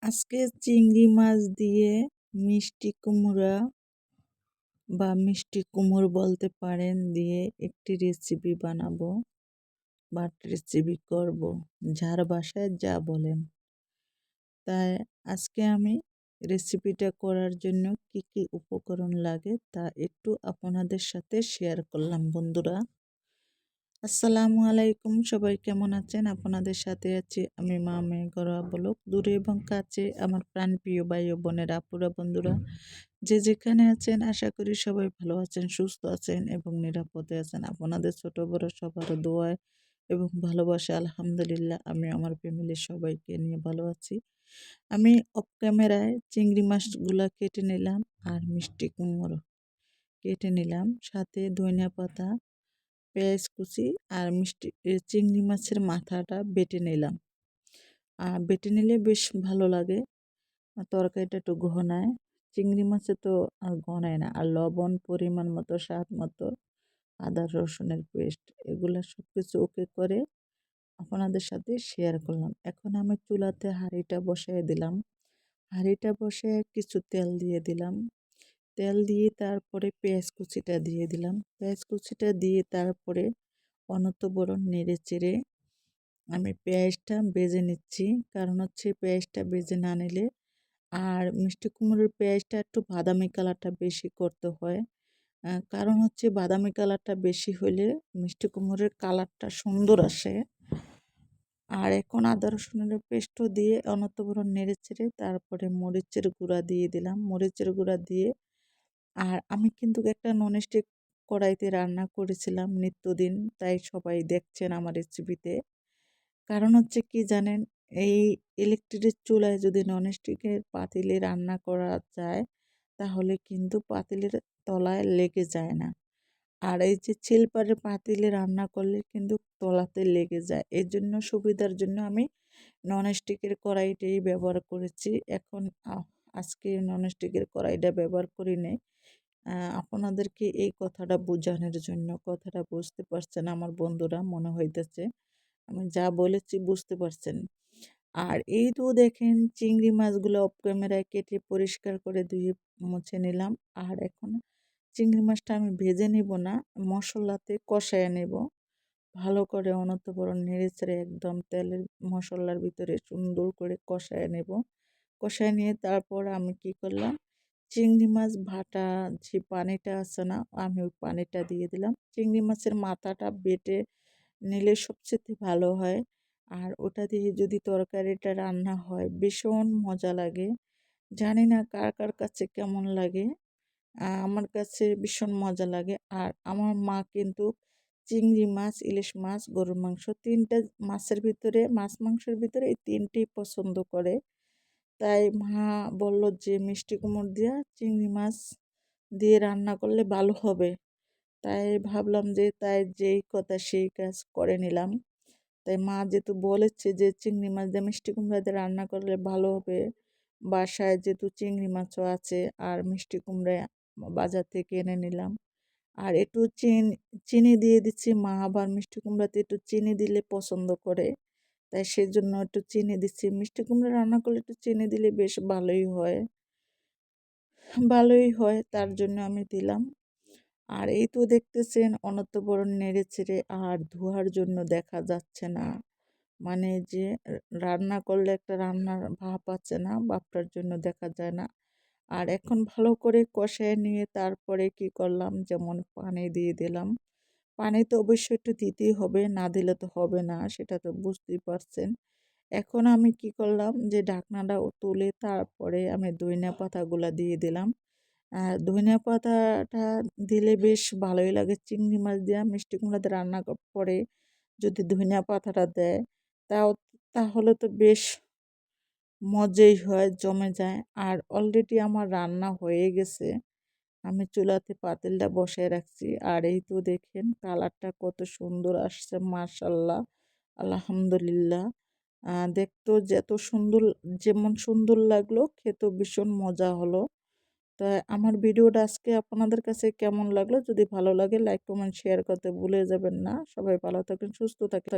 আজকে চিংড়ি মাছ দিয়ে মিষ্টি কুমড়া বা মিষ্টি কুমড় বলতে পারেন দিয়ে একটি রেসিপি বানাবো বা রেসিপি করব, যার বাসায় যা বলেন। তাই আজকে আমি রেসিপিটা করার জন্য কি কি উপকরণ লাগে তা একটু আপনাদের সাথে শেয়ার করলাম বন্ধুরা। আসসালামু আলাইকুম, সবাই কেমন আছেন? আপনাদের সাথে আছি আমি মা মেয়ে ঘরোয়া ব্লগ। দূরে এবং কাছে আমার প্রাণপ্রিয় ভাই ও বোনেরা, আপুরা, বন্ধুরা যে যেখানে আছেন, আশা করি সবাই ভালো আছেন, সুস্থ আছেন এবং নিরাপদে আছেন। আপনাদের ছোট বড় সবার দোয়ায় এবং ভালোবাসা আলহামদুলিল্লাহ আমি আমার ফ্যামিলির সবাইকে নিয়ে ভালো আছি। আমি অফ ক্যামেরায় চিংড়ি মাছগুলা কেটে নিলাম আর মিষ্টি কুমড়ো কেটে নিলাম, সাথে ধনিয়া পাতা, পেঁয়াজ কুচি আর চিংড়ি মাছের মাথাটা বেটে নিলাম। আর বেটে নিলে বেশ ভালো লাগে, তরকারিটা একটু ঘনায়। চিংড়ি মাছে তো আর ঘনায় না। আর লবণ পরিমাণ মতো, স্বাদ মতো, আদা রসুনের পেস্ট, এগুলা সব কিছু ওকে করে আপনাদের সাথে শেয়ার করলাম। এখন আমি চুলাতে হাঁড়িটা বসাই দিলাম। হাঁড়িটা বসে কিছু তেল দিয়ে দিলাম। তেল দিয়ে তারপরে পেঁয়াজ কুচিটা দিয়ে দিলাম। পেঁয়াজ কুচিটা দিয়ে তারপরে অনতবরণ নেড়ে চেড়ে আমি পেঁয়াজটা ভেজে নিচ্ছি। কারণ হচ্ছে পেঁয়াজটা ভেজে না নিলে, আর মিষ্টি কুমড়োর পেঁয়াজটা একটু বাদামি কালারটা বেশি করতে হয়। কারণ হচ্ছে বাদামি কালারটা বেশি হলে মিষ্টি কুমড়োর কালারটা সুন্দর আসে। আর এখন আদা রসুনের পেস্টও দিয়ে অনতবরণ নেড়ে চেড়ে তারপরে মরিচের গুঁড়া দিয়ে দিলাম। মরিচের গুঁড়া দিয়ে, আর আমি কিন্তু একটা ননস্টিক কড়াইতে রান্না করেছিলাম নিত্যদিন, তাই সবাই দেখছেন আমার রেসিপিতে। কারণ হচ্ছে কি জানেন, এই ইলেকট্রিকের চুলায় যদি ননস্টিকের পাতিলে রান্না করা যায় তাহলে কিন্তু পাতিলের তলায় লেগে যায় না। আর এই যে চিলপারের পাতিলে রান্না করলে কিন্তু তলাতে লেগে যায়। এর জন্য সুবিধার জন্য আমি ননস্টিকের কড়াইটাই ব্যবহার করেছি। এখন আজকে ননস্টিকের কড়াইটা ব্যবহার করি নাই। আপনাদেরকে এই কথাটা বোঝানোর জন্য। কথাটা বুঝতে পারছেন আমার বন্ধুরা, মনে হইতেছে আমি যা বলেছি বুঝতে পারছেন। আর এই তো দেখেন চিংড়ি মাছগুলো অফ ক্যামেরায় কেটে পরিষ্কার করে ধুয়ে মুছে নিলাম। আর এখন চিংড়ি মাছটা আমি ভেজে নিব না, মশলাতে কষায় নেব। ভালো করে অনন্তবরণ নেড়েচেড়ে একদম তেলের মশলার ভিতরে সুন্দর করে কষায় নেব। কষায় নিয়ে তারপর আমি কি করলাম, চিংড়ি মাছ ভাটা যে পানিটা আছে না, আমি ওই পানিটা দিয়ে দিলাম। চিংড়ি মাছের মাথাটা বেটে নিলে সবচেয়ে ভালো হয়। আর ওটা দিয়ে যদি তরকারিটা রান্না হয় ভীষণ মজা লাগে। জানি না কার কার কাছে কেমন লাগে, আমার কাছে ভীষণ মজা লাগে। আর আমার মা কিন্তু চিংড়ি মাছ, ইলিশ মাছ, গরুর মাংস, তিনটা মাছের ভিতরে, মাছ মাংসের ভিতরে এই তিনটেই পছন্দ করে। তাই মা বলল যে মিষ্টি কুমড় দিয়া চিংড়ি মাছ দিয়ে রান্না করলে ভালো হবে। তাই ভাবলাম যে তাই যেই কথা সেই কাজ করে নিলাম। তাই মা যেহেতু বলেছে যে চিংড়ি মাছ দিয়ে মিষ্টি কুমড়া দিয়ে রান্না করলে ভালো হবে, বাসায় যেহেতু চিংড়ি মাছও আছে আর মিষ্টি কুমড়া বাজার থেকে এনে নিলাম। আর একটু চিনি দিয়ে দিচ্ছি। মা আবার মিষ্টি কুমড়াতে একটু চিনি দিলে পছন্দ করে, তাই সেজন্য একটু চিনি দিচ্ছি। মিষ্টি কুমড়া রান্না করলে একটু চিনি দিলে বেশ ভালোই হয়, তার জন্য আমি দিলাম। আর এই তো দেখতেছেন অনন্তবরণ নেড়েচেড়ে, আর ধোয়ার জন্য দেখা যাচ্ছে না। মানে যে রান্না করলে একটা রান্নার ভাপ আছে না, ভাপটার জন্য দেখা যায় না। আর এখন ভালো করে কষায় নিয়ে তারপরে কি করলাম, যেমন পানি দিয়ে দিলাম। পানি তো অবশ্যই একটু দিতেই হবে, না দিলে তো হবে না, সেটা তো বুঝতেই পারছেন। এখন আমি কি করলাম, যে ঢাকনাটা তুলে তারপরে আমি ধনিয়া পাতাগুলা দিয়ে দিলাম। আর ধনিয়া পাতাটা দিলে বেশ ভালোই লাগে। চিংড়ি মাছ দিয়ে মিষ্টি কুমড়া দিয়ে রান্না পরে যদি ধনিয়া পাতাটা দেয় তাও তাহলে তো বেশ মজাই হয়, জমে যায়। আর অলরেডি আমার রান্না হয়ে গেছে, আমি চুলাতে পাতিলটা বসায় রাখছি। আর এই তো দেখেন কালারটা কত সুন্দর আসছে, মাশাল্লাহ, আলহামদুলিল্লাহ। দেখতেও যেমন সুন্দর লাগলো, খেতেও ভীষণ মজা হলো। তা আমার ভিডিওটা আজকে আপনাদের কাছে কেমন লাগলো? যদি ভালো লাগে লাইক কমেন্ট শেয়ার করতে ভুলে যাবেন না। সবাই ভালো থাকেন, সুস্থ থাকেন।